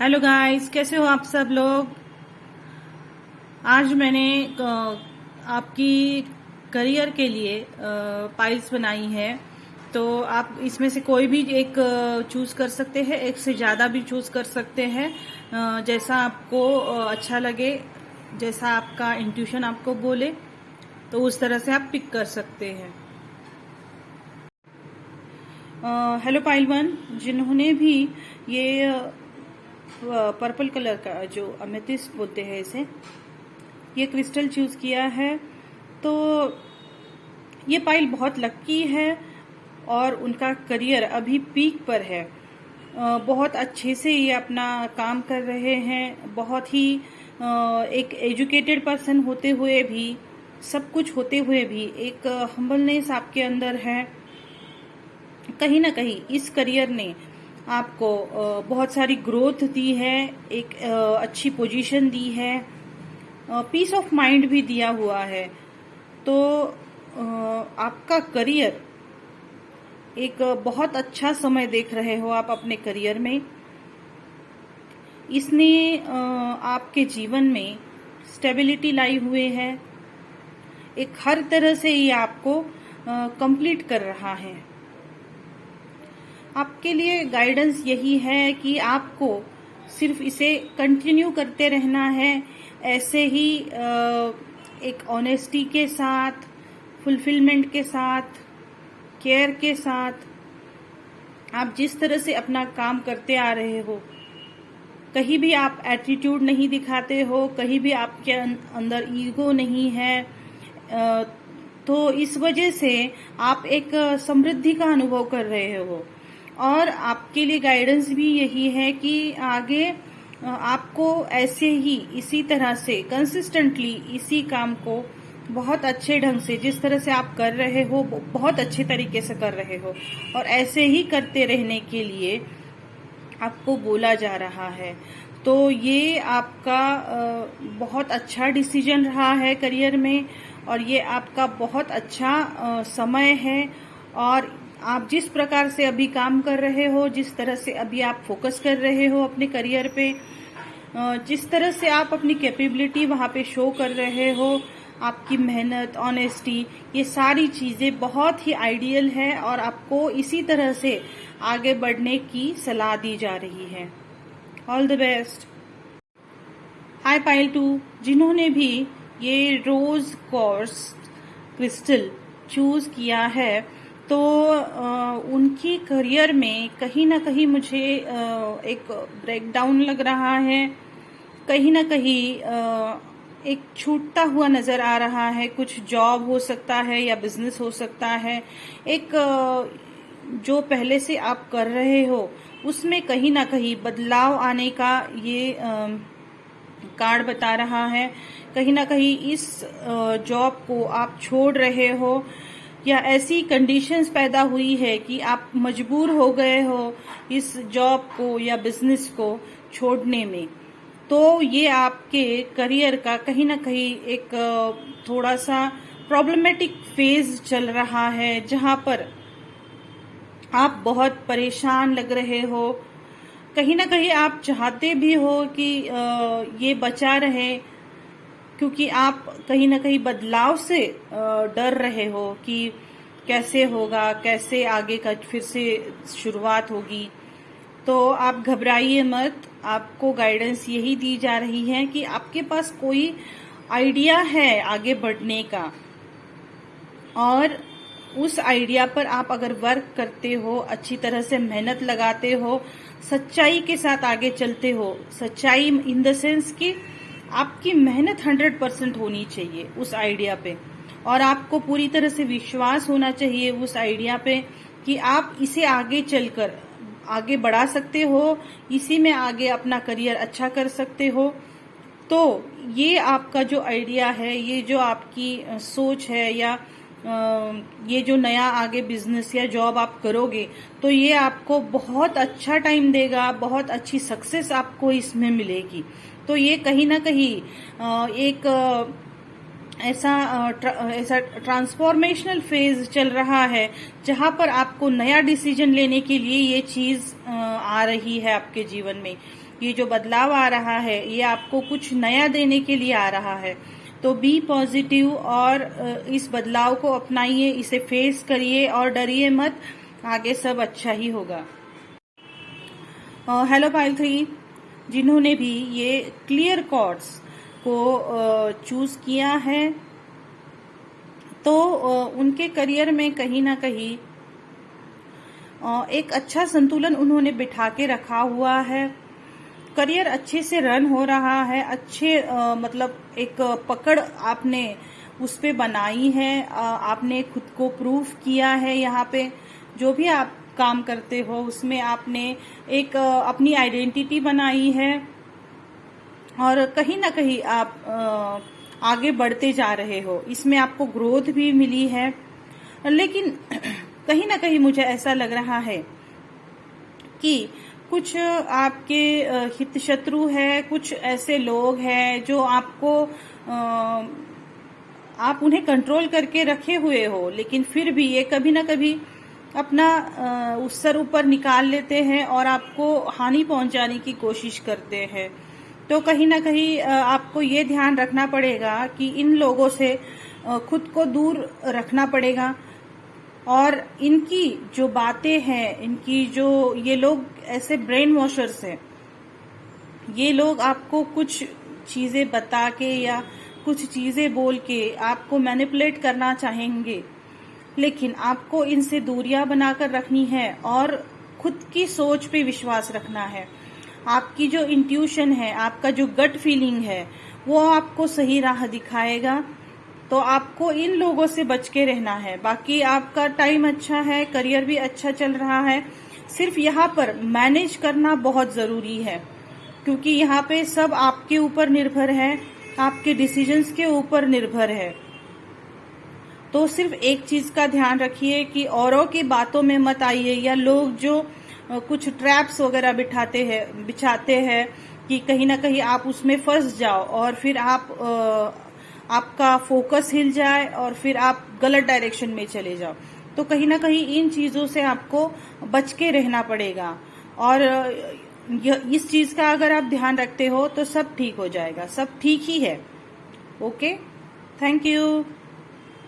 Hello guys, कैसे हो आप सब लोग। आज मैंने आपकी करियर के लिए पाइल्स बनाई है। तो आप इसमें से कोई भी एक चूज कर सकते हैं, एक से ज़्यादा भी चूज कर सकते हैं। जैसा आपको अच्छा लगे, जैसा आपका इंट्यूशन आपको बोले, तो उस तरह से आप पिक कर सकते हैं। हेलो पाइल वन, जिन्होंने भी ये पर्पल कलर का जो अमेथिस्ट बोलते हैं इसे, ये क्रिस्टल चूज किया है, तो ये पाइल बहुत लक्की है और उनका करियर अभी पीक पर है। बहुत अच्छे से ये अपना काम कर रहे हैं। बहुत ही एक एजुकेटेड पर्सन होते हुए भी, सब कुछ होते हुए भी एक हम्बलनेस आपके अंदर है। कहीं ना कहीं इस करियर ने आपको बहुत सारी ग्रोथ दी है, एक अच्छी पोजीशन दी है, पीस ऑफ माइंड भी दिया हुआ है। तो आपका करियर एक बहुत अच्छा समय देख रहे हो आप अपने करियर में। इसने आपके जीवन में स्टेबिलिटी लाई हुए है। एक हर तरह से ये आपको कंप्लीट कर रहा है। आपके लिए गाइडेंस यही है कि आपको सिर्फ इसे कंटिन्यू करते रहना है, ऐसे ही एक ऑनेस्टी के साथ, फुलफिलमेंट के साथ, केयर के साथ आप जिस तरह से अपना काम करते आ रहे हो, कहीं भी आप एटीट्यूड नहीं दिखाते हो, कहीं भी आपके अंदर ईगो नहीं है, तो इस वजह से आप एक समृद्धि का अनुभव कर रहे हो। और आपके लिए गाइडेंस भी यही है कि आगे आपको ऐसे ही इसी तरह से कंसिस्टेंटली इसी काम को बहुत अच्छे ढंग से, जिस तरह से आप कर रहे हो, बहुत अच्छे तरीके से कर रहे हो, और ऐसे ही करते रहने के लिए आपको बोला जा रहा है। तो ये आपका बहुत अच्छा डिसीजन रहा है करियर में, और ये आपका बहुत अच्छा समय है। और आप जिस प्रकार से अभी काम कर रहे हो, जिस तरह से अभी आप फोकस कर रहे हो अपने करियर पे, जिस तरह से आप अपनी कैपेबिलिटी वहां पे शो कर रहे हो, आपकी मेहनत, ऑनेस्टी, ये सारी चीजें बहुत ही आइडियल है और आपको इसी तरह से आगे बढ़ने की सलाह दी जा रही है। All the best. Hi pile 2, जिन्होंने भी ये रोज कोर्स क्रिस्टल चूज किया है, तो उनकी करियर में कहीं ना कहीं मुझे एक ब्रेकडाउन लग रहा है। कहीं ना कहीं एक छूटता हुआ नजर आ रहा है। कुछ जॉब हो सकता है या बिजनेस हो सकता है। एक जो पहले से आप कर रहे हो उसमें कहीं ना कहीं बदलाव आने का ये कार्ड बता रहा है। कहीं ना कहीं इस जॉब को आप छोड़ रहे हो, या ऐसी कंडीशंस पैदा हुई है कि आप मजबूर हो गए हो इस जॉब को या बिजनेस को छोड़ने में। तो ये आपके करियर का कहीं ना कहीं एक थोड़ा सा प्रॉब्लमेटिक फेज चल रहा है, जहां पर आप बहुत परेशान लग रहे हो। कहीं ना कहीं आप चाहते भी हो कि ये बचा रहे, क्योंकि आप कहीं ना कहीं बदलाव से डर रहे हो कि कैसे होगा, कैसे आगे का फिर से शुरुआत होगी। तो आप घबराइए मत। आपको गाइडेंस यही दी जा रही है कि आपके पास कोई आइडिया है आगे बढ़ने का, और उस आइडिया पर आप अगर वर्क करते हो, अच्छी तरह से मेहनत लगाते हो, सच्चाई के साथ आगे चलते हो, सच्चाई इन द सेंस कि आपकी मेहनत 100% होनी चाहिए उस आइडिया पे, और आपको पूरी तरह से विश्वास होना चाहिए उस आइडिया पे कि आप इसे आगे चलकर आगे बढ़ा सकते हो, इसी में आगे अपना करियर अच्छा कर सकते हो। तो ये आपका जो आइडिया है, ये जो आपकी सोच है, या ये जो नया आगे बिजनेस या जॉब आप करोगे, तो ये आपको बहुत अच्छा टाइम देगा, बहुत अच्छी सक्सेस आपको इसमें मिलेगी। तो ये कहीं ना कहीं एक ऐसा ट्रांसफॉर्मेशनल फेज चल रहा है, जहां पर आपको नया डिसीजन लेने के लिए ये चीज आ रही है आपके जीवन में। ये जो बदलाव आ रहा है ये आपको कुछ नया देने के लिए आ रहा है। तो बी पॉजिटिव और इस बदलाव को अपनाइए, इसे फेस करिए और डरिए मत, आगे सब अच्छा ही होगा। हेलो पाइल 3, जिन्होंने भी ये क्लियर कॉर्ड्स को चूज किया है तो उनके करियर में कहीं ना कहीं एक अच्छा संतुलन उन्होंने बिठा के रखा हुआ है। करियर अच्छे से रन हो रहा है, अच्छे मतलब एक पकड़ आपने उस पे बनाई है, आपने खुद को प्रूफ किया है। यहाँ पे जो भी आप काम करते हो उसमें आपने एक अपनी आइडेंटिटी बनाई है और कहीं ना कहीं आप आगे बढ़ते जा रहे हो, इसमें आपको ग्रोथ भी मिली है। लेकिन कहीं ना कहीं मुझे ऐसा लग रहा है कि कुछ आपके हित शत्रु है, कुछ ऐसे लोग हैं जो आपको आप उन्हें कंट्रोल करके रखे हुए हो, लेकिन फिर भी ये कभी ना कभी अपना उस सर ऊपर निकाल लेते हैं और आपको हानि पहुंचाने की कोशिश करते हैं। तो कहीं ना कहीं आपको ये ध्यान रखना पड़ेगा कि इन लोगों से खुद को दूर रखना पड़ेगा और इनकी जो बातें हैं, इनकी जो ये लोग ऐसे ब्रेन वॉशर्स हैं, ये लोग आपको कुछ चीजें बता के या कुछ चीजें बोल के आपको मैनिपुलेट करना चाहेंगे, लेकिन आपको इनसे दूरियां बनाकर रखनी है और खुद की सोच पे विश्वास रखना है। आपकी जो इंट्यूशन है, आपका जो गट फीलिंग है, वो आपको सही राह दिखाएगा। तो आपको इन लोगों से बच के रहना है। बाकी आपका टाइम अच्छा है, करियर भी अच्छा चल रहा है, सिर्फ यहाँ पर मैनेज करना बहुत जरूरी है, क्योंकि यहाँ पे सब आपके ऊपर निर्भर है, आपके डिसीजंस के ऊपर निर्भर है। तो सिर्फ एक चीज का ध्यान रखिए कि औरों की बातों में मत आइए, या लोग जो कुछ ट्रैप्स वगैरह बिछाते हैं कि कहीं ना कहीं आप उसमें फंस जाओ और फिर आपका फोकस हिल जाए और फिर आप गलत डायरेक्शन में चले जाओ। तो कहीं ना कहीं इन चीजों से आपको बच के रहना पड़ेगा और इस चीज का अगर आप ध्यान रखते हो तो सब ठीक हो जाएगा, सब ठीक ही है। Okay, thank you.